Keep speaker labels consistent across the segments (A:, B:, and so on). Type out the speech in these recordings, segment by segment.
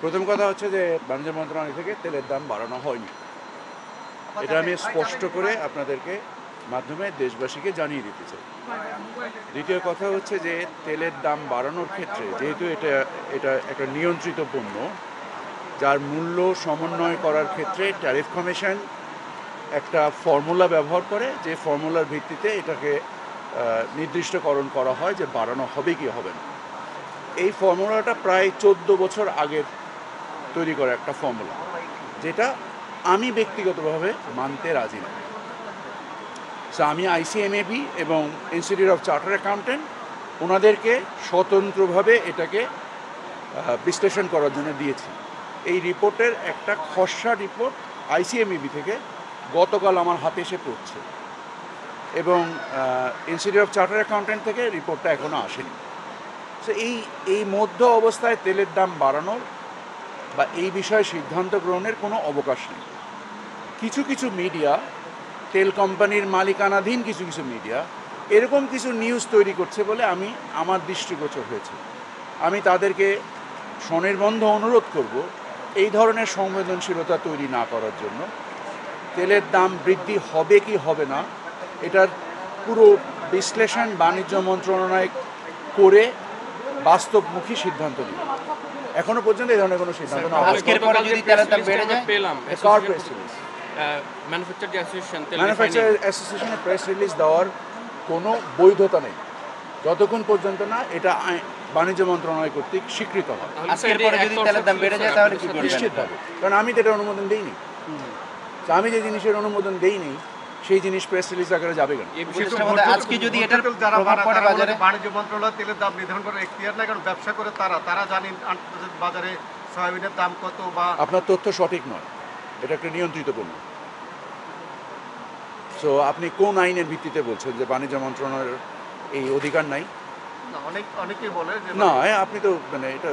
A: প্রথম কথা হচ্ছে যে বাণিজ্য মন্ত্রণালয় থেকে তেলের দাম বাড়ানো হয়নি, এটা আমি স্পষ্ট করে আপনাদেরকে মাধ্যমে দেশবাসীকে জানিয়ে দিতে চাই। দ্বিতীয় কথা হচ্ছে যে তেলের দাম বাড়ানোর ক্ষেত্রে যেহেতু এটা একটা নিয়ন্ত্রিত পণ্য, যার মূল্য সমন্বয় করার ক্ষেত্রে ট্যারিফ কমিশন একটা ফর্মুলা ব্যবহার করে, যে ফর্মুলার ভিত্তিতে এটাকে নির্দিষ্টকরণ করা হয় যে বাড়ানো হবে কি হবে না। এই ফর্মুলাটা প্রায় 14 বছর আগের তৈরি করা একটা ফর্মুলা, যেটা আমি ব্যক্তিগতভাবে মানতে রাজি না। সো আমি আইসিএমএবি এবং ইনস্টিটিউট অফ চার্টার অ্যাকাউন্টেন্ট ওনাদেরকে স্বতন্ত্রভাবে এটাকে বিশ্লেষণ করার জন্য দিয়েছি। এই রিপোর্টের একটা খসড়া রিপোর্ট আইসিএমএবি থেকে গতকাল আমার হাতে এসে পড়ছে, এবং ইনস্টিটিউট অফ চার্টার অ্যাকাউন্টেন্ট থেকে রিপোর্টটা এখনও আসেনি। সো এই মধ্য অবস্থায় তেলের দাম বাড়ানোর বা এই বিষয়ে সিদ্ধান্ত গ্রহণের কোনো অবকাশ নেই। কিছু কিছু মিডিয়া, তেল কোম্পানির মালিকানাধীন কিছু কিছু মিডিয়া এরকম কিছু নিউজ তৈরি করছে বলে আমার দৃষ্টিগোচর হয়েছে। আমি তাদেরকে স্বনির্বন্ধ অনুরোধ করব এই ধরনের সংবেদনশীলতা তৈরি না করার জন্য। তেলের দাম বৃদ্ধি হবে কি হবে না এটার পুরো বিশ্লেষণ বাণিজ্য মন্ত্রণালয় করে বাস্তবমুখী সিদ্ধান্ত নেবে। এখনো পর্যন্ত এই ধরনের কোনো সিদ্ধান্ত না।
B: আজকের পরে যদি তেলের দাম বেড়ে যায়,
A: ম্যানুফ্যাকচারার অ্যাসোসিয়েশনের প্রেস রিলিজ দেওয়ার কোনো বৈধতা নেই যতক্ষণ পর্যন্ত না এটা বাণিজ্য মন্ত্রণালয় কর্তৃক স্বীকৃত হয়।
B: আজকের পরে যদি তেলের দাম বেড়ে যায় তাহলে কি করবেন?
A: নিশ্চিতভাবে, কারণ আমি তো এটা অনুমোদন দেইনি। আমি যে জিনিসের অনুমোদন দেইনি সেই জিনিস প্রেস রিলিজ আকারে যাবে কেন?
B: আজকে যদি এটার প্রভাব পড়ে বাজারে,
C: বাণিজ্য মন্ত্রণালয় তেলের দাম নির্ধারণ করার এখতিয়ার নাই, কারণ ব্যবসা করে তারা জানেন আন্তর্জাতিক বাজারে সয়াবিনের দাম কত। বা
A: আপনার তথ্য সঠিক নয়, এটা একটা নিয়ন্ত্রিত পণ্য। সো আপনি কোন আইনের ভিত্তিতে বলছেন যে বাণিজ্য মন্ত্রণালয়ের এই অধিকার নাই?
C: অনেকেই বলে
A: না, আপনি তো এটা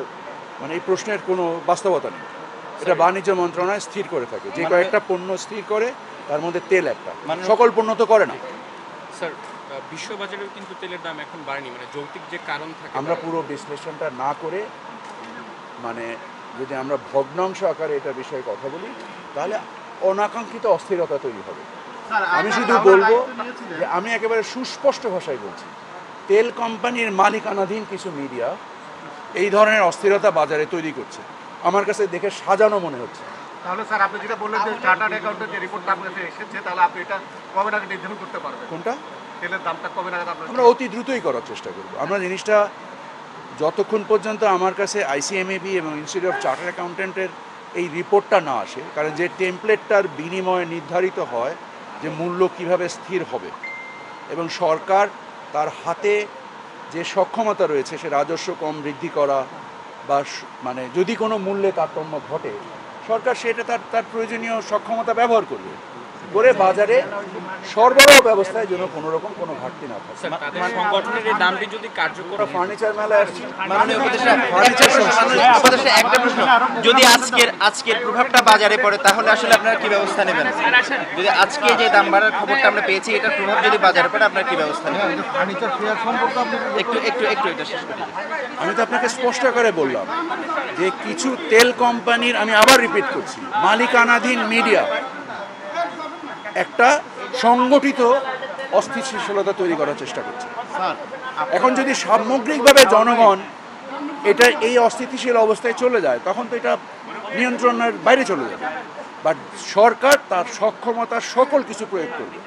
A: এই প্রশ্নের কোনো বাস্তবতা নেই। এটা বাণিজ্য মন্ত্রণালয় স্থির করে থাকে, যে কয়েকটা পণ্য স্থির করে তার মধ্যে তেল একটা, সকল পণ্য তো করে না।
D: স্যার, বিশ্ববাজারেও কিন্তু তেলের দাম এখন বাড়েনি, যৌক্তিক যে কারণ থাকে।
A: আমরা পুরো বিশ্লেষণটা না করে যদি আমরা ভগ্নাংশ আকারে এটা বিষয়ে কথা বলি তাহলে অনাকাঙ্ক্ষিত অস্থিরতা তৈরি হবে। আমি শুধু বলবো যে আমি একেবারে সুস্পষ্ট ভাষায় বলছি, তেল কোম্পানির মালিকানাধীন কিছু মিডিয়া এই ধরনের অস্থিরতা বাজারে তৈরি করছে, আমার কাছে দেখে সাজানো মনে হচ্ছে।
C: তাহলে স্যার আপনি যেটা বললেন যে চার্টার্ড অ্যাকাউন্টের যে রিপোর্টটা আপনার কাছে এসেছে, তাহলে আপনি এটা কবে নাগাদ নির্ধারণ করতে পারবেন?
A: কোনটা?
C: তেলের দামটা কবে নাগাদ?
A: আমরা অতি দ্রুতই করার চেষ্টা করব। আমরা জিনিসটা যতক্ষণ পর্যন্ত আমার কাছে আইসিএমএবি এবং ইনস্টিটিউট অফ চার্টার অ্যাকাউন্টেন্টের এই রিপোর্টটা না আসে, কারণ যে টেমপ্লেটটার বিনিময়ে নির্ধারিত হয় যে মূল্য কিভাবে স্থির হবে, এবং সরকার তার হাতে যে সক্ষমতা রয়েছে সে রাজস্ব কম বৃদ্ধি করা বা যদি কোনো মূল্যে তারতম্য ঘটে, সরকার সেটা তার প্রয়োজনীয় সক্ষমতা ব্যবহার করবে, করে বাজারে সরবরাহ ব্যবস্থায় যেন কোনো রকম কোনো ঘাটতি না থাকে।
D: সংগঠনের এই দামটি যদি কার্যকর
A: ফার্নিচার মেলায় আসছি,
B: একটা প্রশ্ন, যদি আজকের প্রভাবটা বাজারে পড়ে তাহলে আসলে আপনারা কি ব্যবস্থা নেবেন? যদি আজকে যে দাম বাড়ার খবরটা আমরা পেয়েছি, এটার প্রভাব যদি বাজারে পড়ে আপনারা কি ব্যবস্থা নেবেন? একটু এটা শেষ করি।
A: আমি তো আপনাকে স্পষ্ট করে বললাম যে কিছু তেল কোম্পানির, আমি আবার রিপিট করছি, মালিকানাধীন মিডিয়া একটা সংগঠিত অস্থিতিশীলতা তৈরি করার চেষ্টা করছে। এখন যদি সামগ্রিকভাবে জনগণ এই অস্থিতিশীল অবস্থায় চলে যায়, তখন তো এটা নিয়ন্ত্রণের বাইরে চলে যাবে। বাট সরকার তার সক্ষমতার সকল কিছু প্রয়োগ করবে।